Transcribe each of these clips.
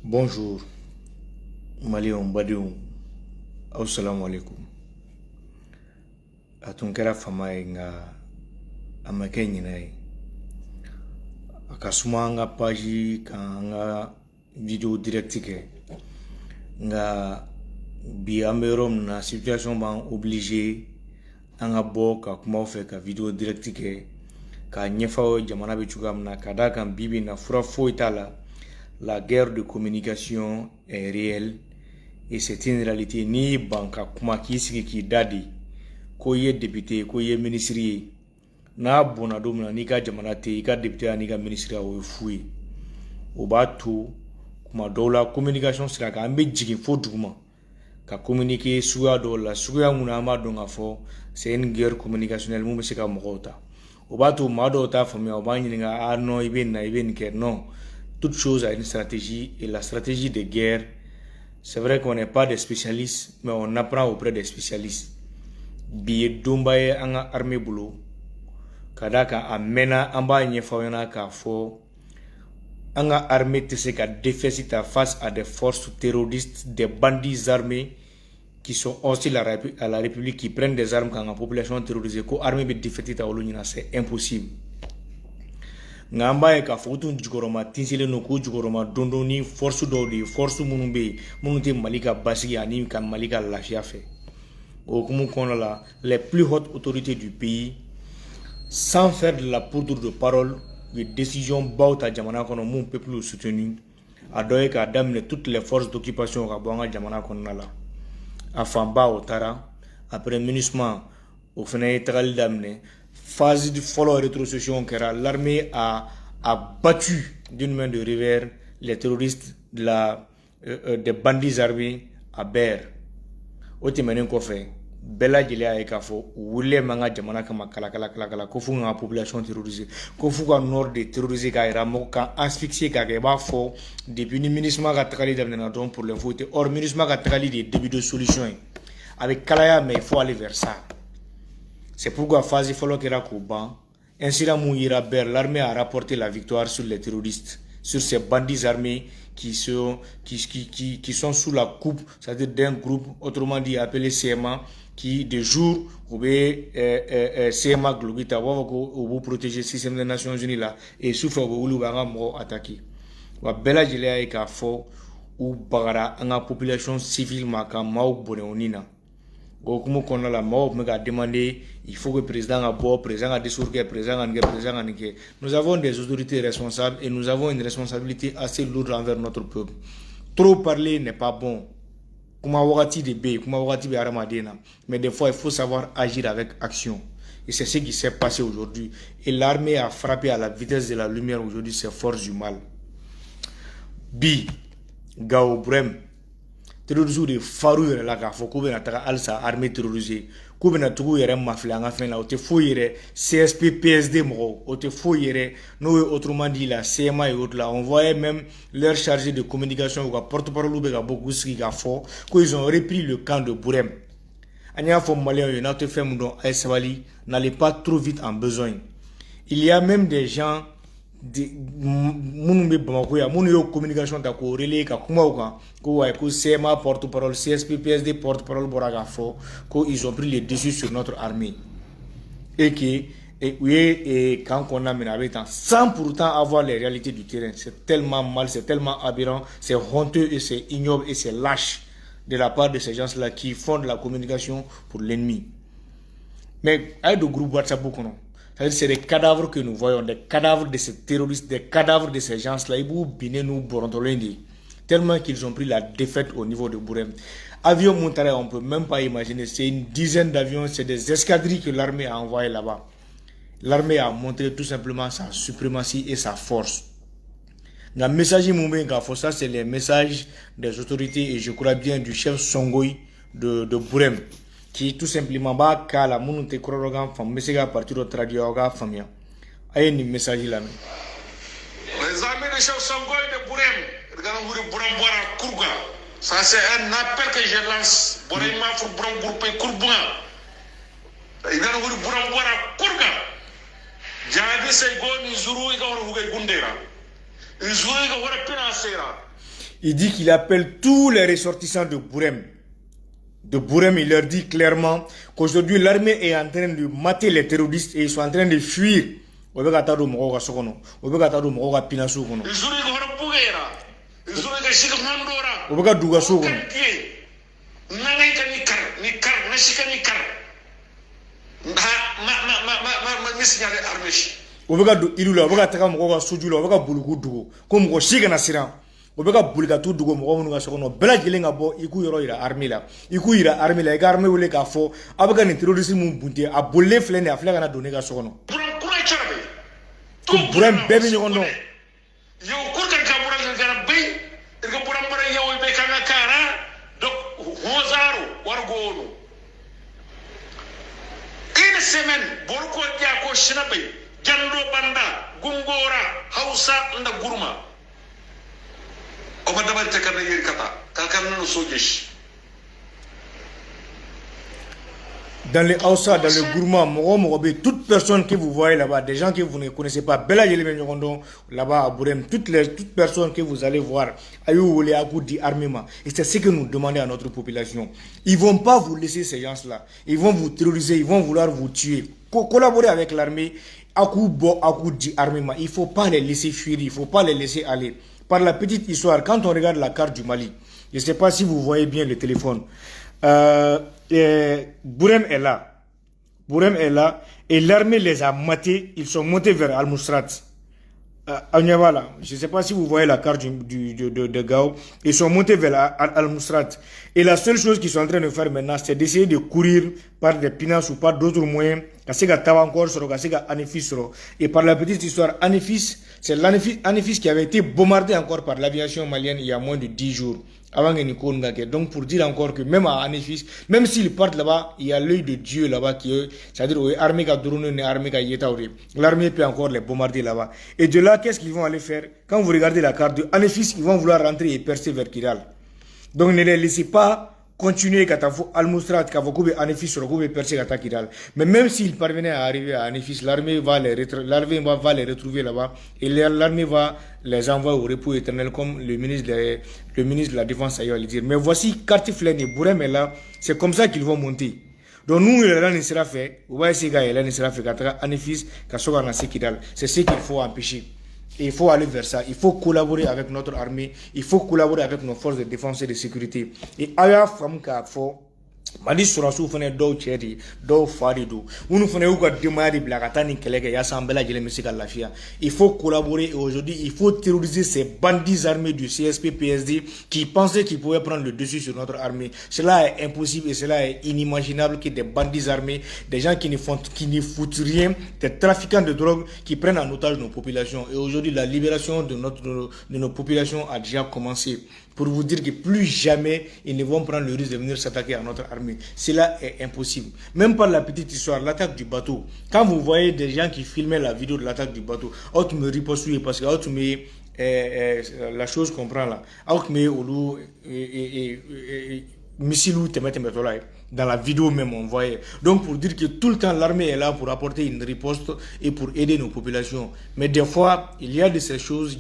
Bonjour, Malion Badiou, assalamu alaikum. Atunkera famaye nga amakenyi nae. Akasuma nga page nga video direct ke nga bi amerom na situation ban obligé anga bo ka kuma fe ka video direct ke ka nyefawo jamana be chugamna kadaka bibi na fura foitala. La guerre de communication est réelle et c'est une réalité. Ni banka kuma kisiki ki dadi ko ye député ko ye ministre na bona domna ni ka jamana te ka député ni ka ministre o fui o ba to kuma dola communication sira ka ambe jigin fo duguma ka communiquer suya dola suya muna ma donga fo c'est une guerre communicationnelle mu se ka mogota o ba to ma do ta famia o ba nyinga a no iben ke non. Toute chose a une stratégie et la stratégie de guerre, c'est vrai qu'on n'est pas des spécialistes, mais on apprend auprès des spécialistes. Biye Dumbaye anga armée boulot, kadaka amena amba nyefawena ka fo anga armée tese ka défaite face à des forces terroristes, des bandits armés qui sont hostiles à la République, qui prennent des armes quand la population terrorisée, ko armée be défaite ta olunina, c'est impossible. Ngamba e ka foto jugoroma tinsile no ko jugoroma dondoni force do di force munumbe munute malika basigi ani kan malika lafia fait au kumu kono la les plus hautes autorités du pays sans faire de la poudre de parole de décision bauta jamana kono mon peuple soutenu a doye ka damne toutes les forces d'occupation ka bonga jamana kono la afamba otara après munissement au fenêtre tagal damne phase de follow rétrocession car l'armée a battu d'une main de revers les terroristes des bandits armés à Ber. Otimenen ko fe bela jele ay ka fo wule manga jamana kama kala ko fu nga population terrorisée ko fu ka nord de terrorisé ka ira mo ka asphyxier ka ba fo depuis ni ministre ka takali damna don pour le vote or ministre ka takali des débuts de solution avec kalaya mais il faut aller vers ça. C'est pourquoi Fazi Folo Kera Kouban, ainsi l'armée a rapporté la victoire sur les terroristes, sur ces bandits armés qui sont sous la coupe, c'est-à-dire d'un groupe, autrement dit appelé CMA, qui de jour, CMA Globita, vous protéger le système des Nations Unies là, et souffre au attaqué. Wa bela jilea e ka fo ou bagara anga population civile maka maou boneonina. Gokumu kono la mao me ga demander il faut que le président a beau président a discours président a nous avons des autorités responsables et nous avons une responsabilité assez lourde envers notre peuple. Trop parler n'est pas bon. Kuma wakati de be kuma wakati be aramadena, mais des fois il faut savoir agir avec action. Et c'est ce qui s'est passé aujourd'hui. Et l'armée a frappé à la vitesse de la lumière aujourd'hui ces forces du mal. Bi Gao Brem terroristes de faru yɛrɛ la k'a fɔ k'u bɛna taga halisa armée terrorisée k'u bɛna tugu yɛrɛ mafile an ka fɛn la o tɛ foyi yɛrɛ CSP PSD mɔgɔw o tɛ foyi yɛrɛ n'o ye autrement dit la CMA et autres là on voyait même leur chargé de communication u ka porte-parole bɛ ka bɔ k'u sigi k'a fɔ qu'ils ont repris le camp de Bourem an y'a fɔ maliyɛnw ye n'aw tɛ fɛn min dɔn a ye sabali n'allez pas trop vite en besogne. Il y a même des gens munu Bamako ya munu yo communication ta ko relais ka kuma kan ko way ko CMA porte-parole CSP PSD porte-parole boraga fo ko ils ont pris le dessus sur notre armée et que quand on a mené avec temps sans pourtant avoir les réalités du terrain. C'est tellement mal, c'est tellement aberrant, c'est honteux et c'est ignoble et c'est lâche de la part de ces gens-là qui font de la communication pour l'ennemi. Mais avec le groupe WhatsApp c'est des cadavres que nous voyons, des cadavres de ces terroristes, des cadavres de ces gens-là. Tellement qu'ils ont pris la défaite au niveau de Bourem. Avion Montara, on ne peut même pas imaginer. C'est une dizaine d'avions, c'est des escadrilles que l'armée a envoyées là-bas. L'armée a montré tout simplement sa suprématie et sa force. Le message ça, c'est les messages des autorités et je crois bien du chef Songoï de Bourem. Qui tout simplement ba kala munu te krorogan fam mesega partir au traduire ga famia ay ni message là les amis de chef Songoï de Bourem regardez vous Bourem Bora Kourga ça c'est un appel que je lance Bourem ma pour Bourem groupe Kourba regardez vous Bourem Bora Kourga jadi c'est go ni zuru ga wara gundera zuru ga wara pinasera Il dit qu'il appelle tous les ressortissants de Bourem. De Bourem, il leur dit clairement qu'aujourd'hui, l'armée est en train de mater les terroristes et ils sont en train de fuir. Au Begatado Moga Sokono, au Begatado Moga Pinasukono. Au Begaduga Sokono. Au Begadu Ilula, au Begataka Moga Sujula, au Begabulugu, comme au Shigana Siran. O beka bulika tu dugo mo ngonu ngaso no bela gilenga bo iku yoro ira army la ga army wole ka fo abaka ni terrorisme mu bunte a bolle flene a flega na donné ga so no ko buram bebe ni gondo yo ko kan ka buram ga bay ga buram bara yow be kan kara donc hozaru war gono une semaine bol ko dia ko shinabe jando banda gungora hausa nda gurma dans les Hausa, dans le Gourma, toute personne que vous voyez là-bas, des gens que vous ne connaissez pas, Bela là-bas à Bourem, toute personne que vous allez voir, armement. Et c'est ce que nous demandons à notre population. Ils ne vont pas vous laisser ces gens-là. Ils vont vous terroriser, ils vont vouloir vous tuer. Collaborer avec l'armée, armement. Il ne faut pas les laisser fuir, il ne faut pas les laisser aller. Par la petite histoire, quand on regarde la carte du Mali, je ne sais pas si vous voyez bien le téléphone, Bourem est là. Bourem est là et l'armée les a matés, ils sont montés vers Al-Mousrat. Je ne sais pas si vous voyez la carte de Gao, ils sont montés vers Al-Mousrat. Et la seule chose qu'ils sont en train de faire maintenant, c'est d'essayer de courir par des pinasses ou par d'autres moyens. Et par la petite histoire, Anifis, c'est Anifis qui avait été bombardé encore par l'aviation malienne il y a moins de 10 jours. Avant donc pour dire encore que même à Anifis, même s'ils partent là-bas, il y a l'œil de Dieu là-bas c'est-à-dire l'armée peut encore les bombarder là-bas. Et de là, qu'est-ce qu'ils vont aller faire? Quand vous regardez la carte de Anifis, ils vont vouloir rentrer et percer vers Kidal. Donc ne les laissez pas continuer Katafo Al-Mousrat, Kavokoube, Anifis, Rokoube, percer Kata Kidal. Mais même s'ils parvenaient à arriver à Anifis, l'armée va les retrouver là-bas et l'armée va les envoyer au repos éternel comme le ministre de la Défense a eu à le dire. Mais voici Kartiflen et Bourem est là, c'est comme ça qu'ils vont monter. Donc nous, il sera fait, il sera fait, Anifis, Kasoga Nasi Kidal. C'est ce qu'il faut empêcher. Et il faut aller vers ça. Il faut collaborer avec notre armée. Il faut collaborer avec nos forces de défense et de sécurité. Et Aya Famka Fo, Mali Surasu Fene Do Chedi, Do Faridu, Unu Fene Uga Dimari Blakatani Keleke, Yassambela Jelemesika Lafia. Il faut collaborer et aujourd'hui, il faut terroriser ces bandits armés du CSP PSD qui pensaient qu'ils pouvaient prendre le dessus sur notre armée. Cela est impossible et cela est inimaginable que des bandits armés, des gens qui ne foutent rien, des trafiquants de drogue qui prennent en otage nos populations. Et aujourd'hui, la libération de nos populations a déjà commencé. Pour vous dire que plus jamais ils ne vont prendre le risque de venir s'attaquer à notre armée. Cela est impossible. Même par la petite histoire, l'attaque du bateau. Quand vous voyez des gens qui filmaient la vidéo de l'attaque du bateau, autre me riposte parce que autre me la chose qu'on prend là, autre me olu missile te mettre dans la vidéo même on voyait. Donc pour dire que tout le temps l'armée est là pour apporter une riposte et pour aider nos populations. Mais des fois il y a de ces choses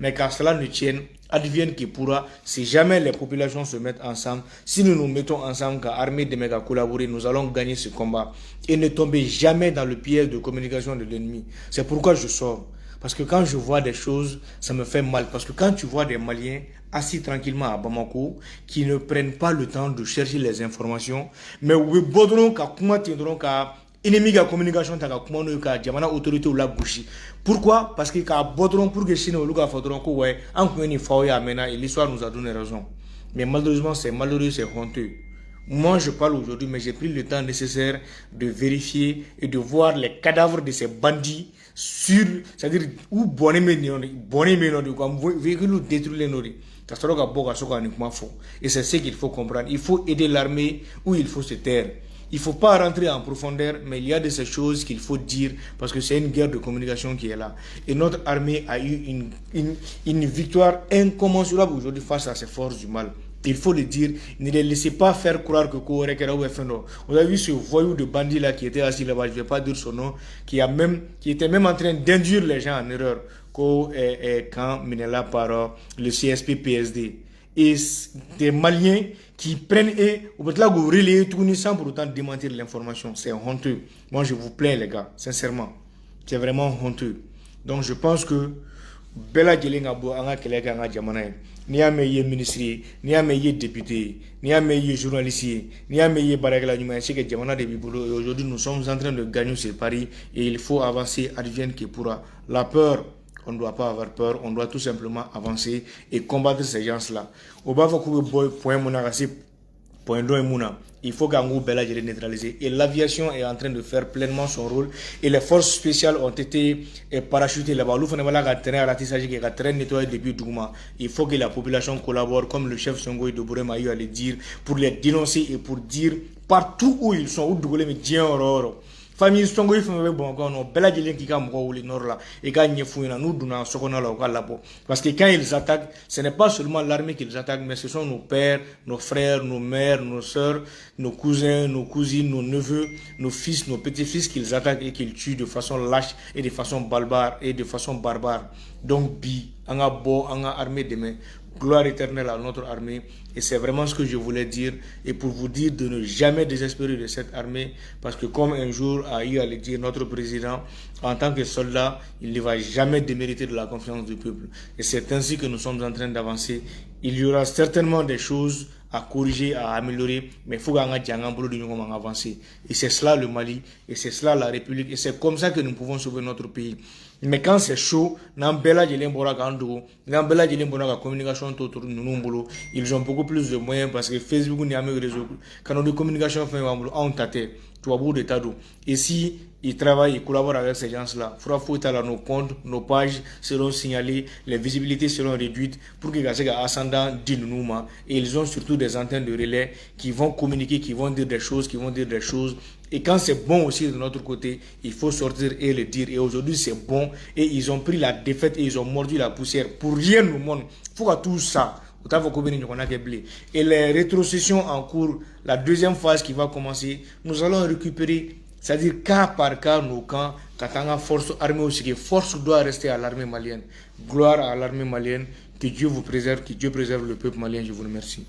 mais quand cela ne tienne, advienne qui pourra, si jamais les populations se mettent ensemble, si nous nous mettons ensemble, car l'armée de méga collaborer, nous allons gagner ce combat et ne tomber jamais dans le piège de communication de l'ennemi. C'est pourquoi je sors. Parce que quand je vois des choses, ça me fait mal. Parce que quand tu vois des Maliens assis tranquillement à Bamako, qui ne prennent pas le temps de chercher les informations, mais où bodron ka kuma tiendron ka ennemi de communication ta ka kuma no ka jamana autorité ou la bouchi. Pourquoi? Parce que ka bodron pour que chine ou ka fodron ko ouais, en kweni faoya mena et l'histoire nous a donné raison. Mais malheureusement, c'est malheureux, c'est honteux. Moi, je parle aujourd'hui, mais j'ai pris le temps nécessaire de vérifier et de voir les cadavres de ces bandits sur, c'est-à-dire, où véhicule détruire les nori. Et c'est ce qu'il faut comprendre. Il faut aider l'armée ou il faut se taire. Il ne faut pas rentrer en profondeur, mais il y a de ces choses qu'il faut dire parce que c'est une guerre de communication qui est là. Et notre armée a eu une victoire incommensurable aujourd'hui face à ces forces du mal. Il faut le dire, ne les laissez pas faire croire que vous avez vu ce voyou de bandit là qui était assis là-bas, je ne vais pas dire son nom, qui était même en train d'induire les gens en erreur quand mené là par le CSP PSD. Et des Maliens qui prennent et vous relayer tout sans pour autant démentir l'information. C'est honteux. Moi je vous plains les gars, sincèrement. C'est vraiment honteux. Donc je pense que Bella Djelinga Bo Anga Keleka Anga Jamanaï. Ni a meillé ministre, ni a meillé député, ni a meillé journaliste, ni a meillé Baragla Numa, c'est que Jamana de Bibolo. Et aujourd'hui, nous sommes en train de gagner ce pari et il faut avancer, advienne que pourra. La peur, on ne doit pas avoir peur, on doit tout simplement avancer et combattre ces gens-là. Au bas, point monarchie, point d'eau et mouna. Il faut qu'Angou Bella Djeli neutralisé. Et l'aviation est en train de faire pleinement son rôle. Et les forces spéciales ont été parachutées là-bas. Il faut que la population collabore, comme le chef Songoï de Bourema a eu à le dire, pour les dénoncer et pour dire partout où ils sont, où Dougoulé me dit famille Songoï fait bon quand on Bella Djeli qui gagne le nord là et gagne fouina nous donnons ce qu'on a là au parce que quand ils attaquent, ce n'est pas seulement l'armée qu'ils attaquent, mais ce sont nos pères, nos frères, nos mères, nos sœurs, nos cousins, nos cousines, nos neveux, nos fils, nos petits-fils qu'ils attaquent et qu'ils tuent de façon lâche et de façon barbare. Donc bi anga bo anga armée demain. Gloire éternelle à notre armée. Et c'est vraiment ce que je voulais dire. Et pour vous dire de ne jamais désespérer de cette armée. Parce que comme un jour a eu à le dire notre président, en tant que soldat, il ne va jamais démériter de la confiance du peuple. Et c'est ainsi que nous sommes en train d'avancer. Il y aura certainement des choses à corriger, à améliorer, mais il faut avancer. Et c'est cela le Mali, et c'est cela la République, et c'est comme ça que nous pouvons sauver notre pays. Mais quand c'est chaud, ils ont beaucoup plus de moyens parce que Facebook n'y a pas de réseau. Quand on de communication fait on tâte, tu as beaucoup de tas d'eau. Et si ils travaillent, ils collaborent avec ces gens-là, il faut que nos comptes, nos pages seront signalées, les visibilités seront réduites pour que les ascendants disent nous. Et ils ont surtout des antennes de relais qui vont communiquer, qui vont dire des choses, Et quand c'est bon aussi de notre côté, il faut sortir et le dire. Et aujourd'hui, c'est bon. Et ils ont pris la défaite et ils ont mordu la poussière. Pour rien au monde, il faut que tout ça. Et les rétrocessions en cours, la deuxième phase qui va commencer, nous allons récupérer, c'est-à-dire cas par cas, nos camps, Katanga force armée aussi, que force doit rester à l'armée malienne. Gloire à l'armée malienne, que Dieu vous préserve, que Dieu préserve le peuple malien. Je vous remercie.